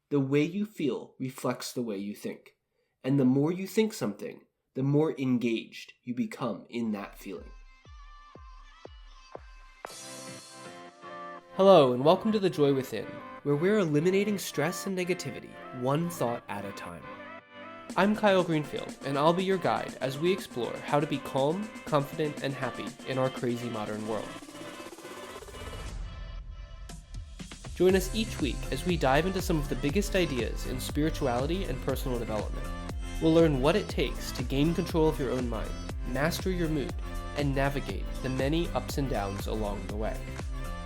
The way you feel reflects the way you think. And the more you think something, the more engaged you become in that feeling. Hello, and welcome to The Joy Within, where we're eliminating stress and negativity, one thought at a time. I'm Kyle Greenfield, and I'll be your guide as we explore how to be calm, confident, and happy in our crazy modern world. Join us each week as we dive into some of the biggest ideas in spirituality and personal development. We'll learn what it takes to gain control of your own mind, master your mood, and navigate the many ups and downs along the way.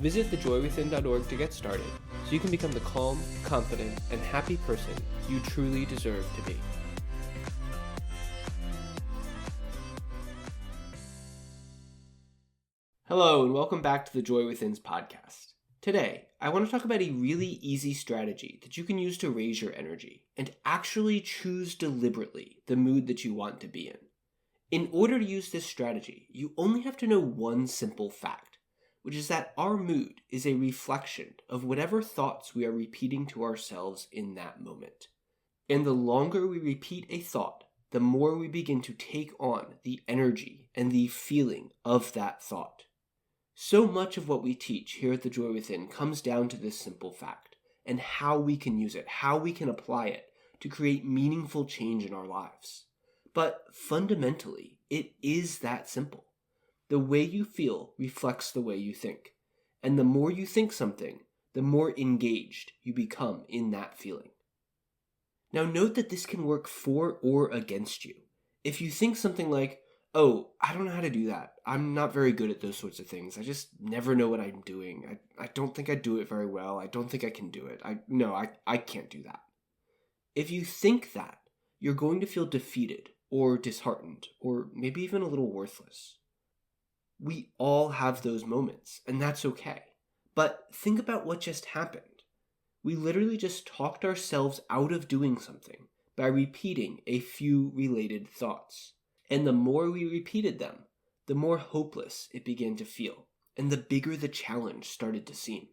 Visit thejoywithin.org to get started so you can become the calm, confident, and happy person you truly deserve to be. Hello, and welcome back to the Joy Within's podcast. Today, I want to talk about a really easy strategy that you can use to raise your energy and actually choose deliberately the mood that you want to be in. In order to use this strategy, you only have to know one simple fact, which is that our mood is a reflection of whatever thoughts we are repeating to ourselves in that moment. And the longer we repeat a thought, the more we begin to take on the energy and the feeling of that thought. So much of what we teach here at The Joy Within comes down to this simple fact and how we can use it, how we can apply it to create meaningful change in our lives. But fundamentally, it is that simple. The way you feel reflects the way you think. And the more you think something, the more engaged you become in that feeling. Now note that this can work for or against you. If you think something like, oh, I don't know how to do that. I'm not very good at those sorts of things. I just never know what I'm doing. I don't think I do it very well. I don't think I can do it. I can't do that. If you think that, you're going to feel defeated or disheartened or maybe even a little worthless. We all have those moments, and that's okay. But think about what just happened. We literally just talked ourselves out of doing something by repeating a few related thoughts. And the more we repeated them, the more hopeless it began to feel, and the bigger the challenge started to seem.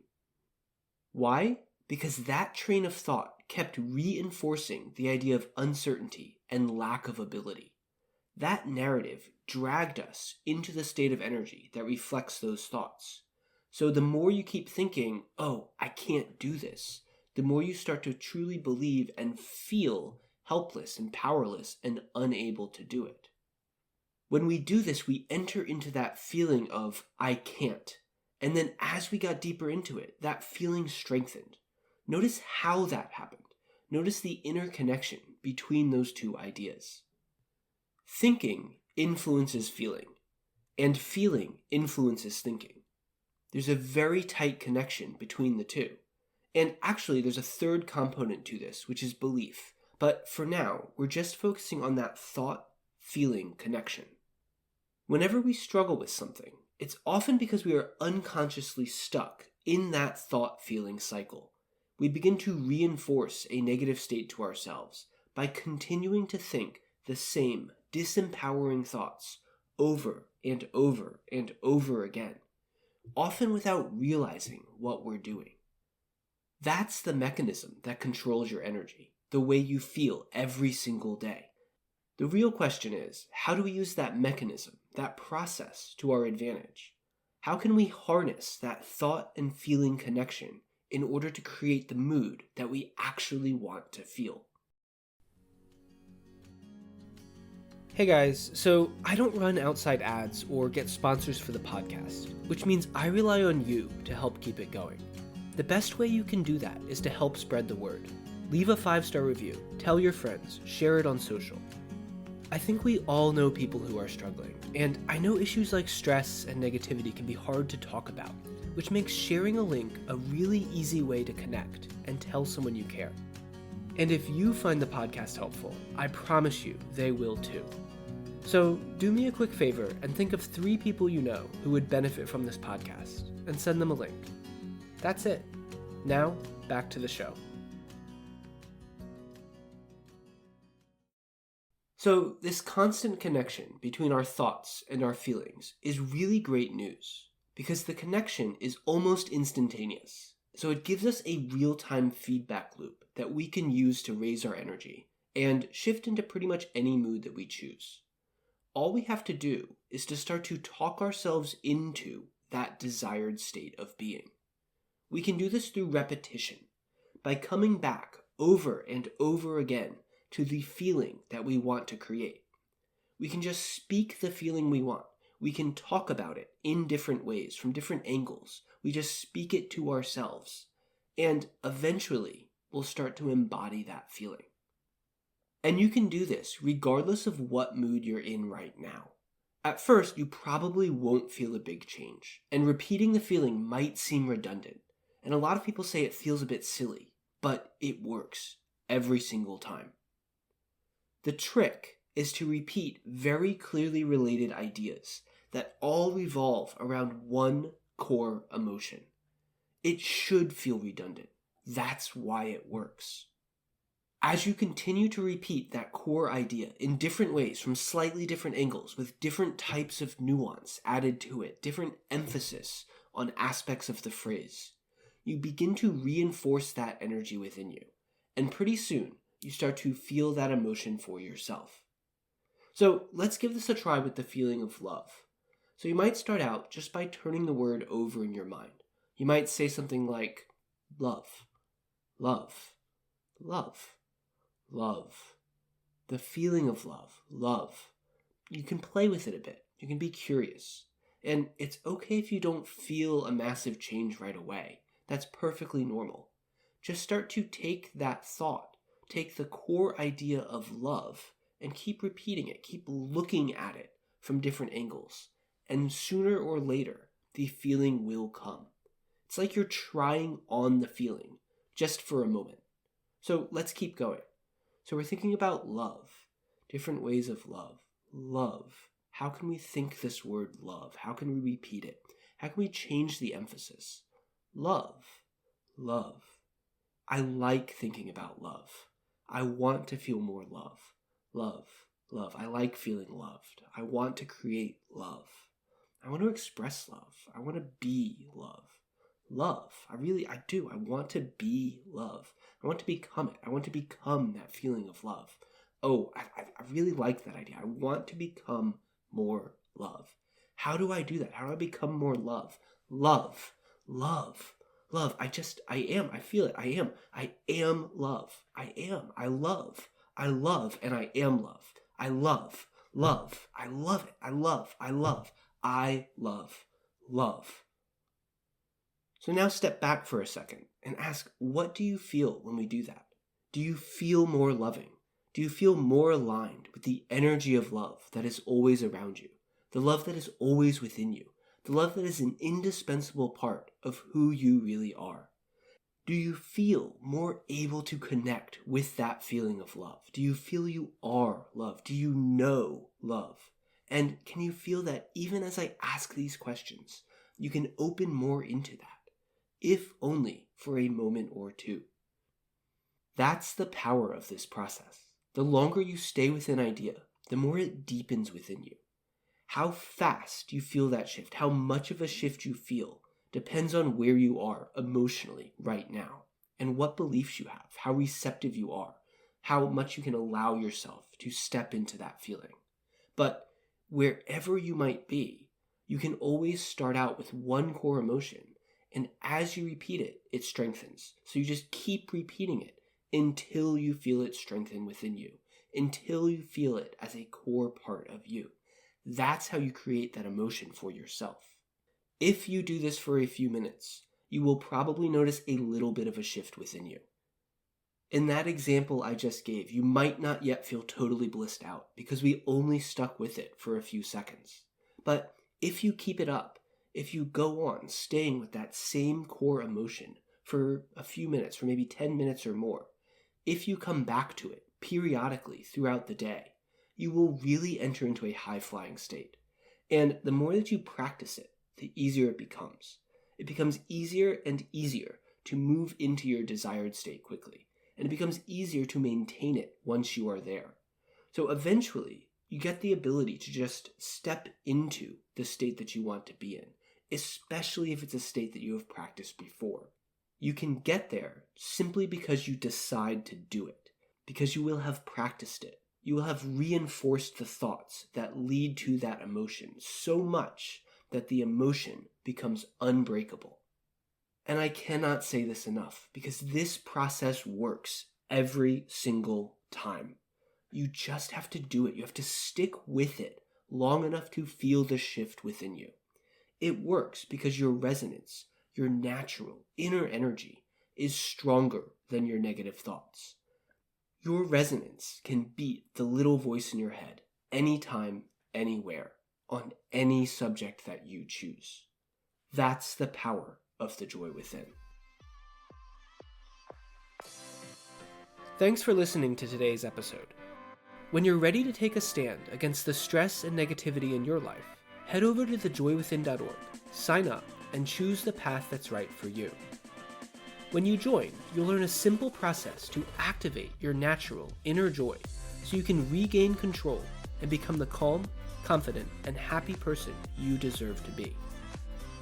Why? Because that train of thought kept reinforcing the idea of uncertainty and lack of ability. That narrative dragged us into the state of energy that reflects those thoughts. So the more you keep thinking, oh, I can't do this, the more you start to truly believe and feel helpless and powerless and unable to do it. When we do this, we enter into that feeling of, I can't. And then as we got deeper into it, that feeling strengthened. Notice how that happened. Notice the interconnection between those two ideas. Thinking influences feeling, and feeling influences thinking. There's a very tight connection between the two. And actually, there's a third component to this, which is belief. But for now, we're just focusing on that thought-feeling connection. Whenever we struggle with something, it's often because we are unconsciously stuck in that thought-feeling cycle. We begin to reinforce a negative state to ourselves by continuing to think the same disempowering thoughts over and over and over again, often without realizing what we're doing. That's the mechanism that controls your energy, the way you feel every single day. The real question is, how do we use that mechanism, that process, to our advantage? How can we harness that thought and feeling connection in order to create the mood that we actually want to feel? Hey guys, so I don't run outside ads or get sponsors for the podcast, which means I rely on you to help keep it going. The best way you can do that is to help spread the word. Leave a 5-star review, tell your friends, share it on social. I think we all know people who are struggling, and I know issues like stress and negativity can be hard to talk about, which makes sharing a link a really easy way to connect and tell someone you care. And if you find the podcast helpful, I promise you they will too. So do me a quick favor and think of 3 people you know who would benefit from this podcast and send them a link. That's it. Now, back to the show. So this constant connection between our thoughts and our feelings is really great news because the connection is almost instantaneous. So it gives us a real-time feedback loop that we can use to raise our energy and shift into pretty much any mood that we choose. All we have to do is to start to talk ourselves into that desired state of being. We can do this through repetition, by coming back over and over again to the feeling that we want to create. We can just speak the feeling we want. We can talk about it in different ways, from different angles. We just speak it to ourselves. And eventually, we'll start to embody that feeling. And you can do this regardless of what mood you're in right now. At first, you probably won't feel a big change, and repeating the feeling might seem redundant. And a lot of people say it feels a bit silly, but it works every single time. The trick is to repeat very clearly related ideas that all revolve around one core emotion. It should feel redundant. That's why it works. As you continue to repeat that core idea in different ways, from slightly different angles, with different types of nuance added to it, different emphasis on aspects of the phrase, you begin to reinforce that energy within you. And pretty soon, you start to feel that emotion for yourself. So let's give this a try with the feeling of love. So you might start out just by turning the word over in your mind. You might say something like, love, love, love. Love. The feeling of love. Love. You can play with it a bit. You can be curious. And it's okay if you don't feel a massive change right away. That's perfectly normal. Just start to take that thought, take the core idea of love, and keep repeating it. Keep looking at it from different angles. And sooner or later, the feeling will come. It's like you're trying on the feeling, just for a moment. So let's keep going. So we're thinking about love, different ways of love. Love. How can we think this word love? How can we repeat it? How can we change the emphasis? Love. Love. I like thinking about love. I want to feel more love. Love. Love. I like feeling loved. I want to create love. I want to express love. I want to be love. Love. I do. I want to be love. I want to become it. I want to become that feeling of love. Oh, I really like that idea. I want to become more love. How do I do that? How do I become more love? Love. Love. Love. I am. I feel it. I am love. I am. I love. I love and I am love. I love. Love. I love it. I love. I love. I love. Love. So now step back for a second and ask, what do you feel when we do that? Do you feel more loving? Do you feel more aligned with the energy of love that is always around you? The love that is always within you? The love that is an indispensable part of who you really are? Do you feel more able to connect with that feeling of love? Do you feel you are love? Do you know love? And can you feel that even as I ask these questions, you can open more into that? If only for a moment or two. That's the power of this process. The longer you stay with an idea, the more it deepens within you. How fast you feel that shift, how much of a shift you feel, depends on where you are emotionally right now, and what beliefs you have, how receptive you are, how much you can allow yourself to step into that feeling. But wherever you might be, you can always start out with one core emotion. And as you repeat it, it strengthens. So you just keep repeating it until you feel it strengthen within you, until you feel it as a core part of you. That's how you create that emotion for yourself. If you do this for a few minutes, you will probably notice a little bit of a shift within you. In that example I just gave, you might not yet feel totally blissed out because we only stuck with it for a few seconds. But if you keep it up, if you go on staying with that same core emotion for a few minutes, for maybe 10 minutes or more, if you come back to it periodically throughout the day, you will really enter into a high-flying state. And the more that you practice it, the easier it becomes. It becomes easier and easier to move into your desired state quickly, and it becomes easier to maintain it once you are there. So eventually, you get the ability to just step into the state that you want to be in, especially if it's a state that you have practiced before. You can get there simply because you decide to do it, because you will have practiced it. You will have reinforced the thoughts that lead to that emotion so much that the emotion becomes unbreakable. And I cannot say this enough, because this process works every single time. You just have to do it. You have to stick with it long enough to feel the shift within you. It works because your resonance, your natural inner energy, is stronger than your negative thoughts. Your resonance can beat the little voice in your head anytime, anywhere, on any subject that you choose. That's the power of the joy within. Thanks for listening to today's episode. When you're ready to take a stand against the stress and negativity in your life, head over to thejoywithin.org, sign up, and choose the path that's right for you. When you join, you'll learn a simple process to activate your natural inner joy so you can regain control and become the calm, confident, and happy person you deserve to be.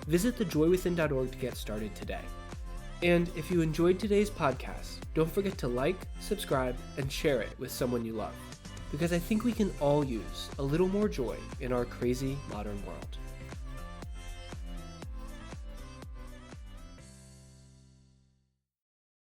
Visit thejoywithin.org to get started today. And if you enjoyed today's podcast, don't forget to like, subscribe, and share it with someone you love, because I think we can all use a little more joy in our crazy modern world.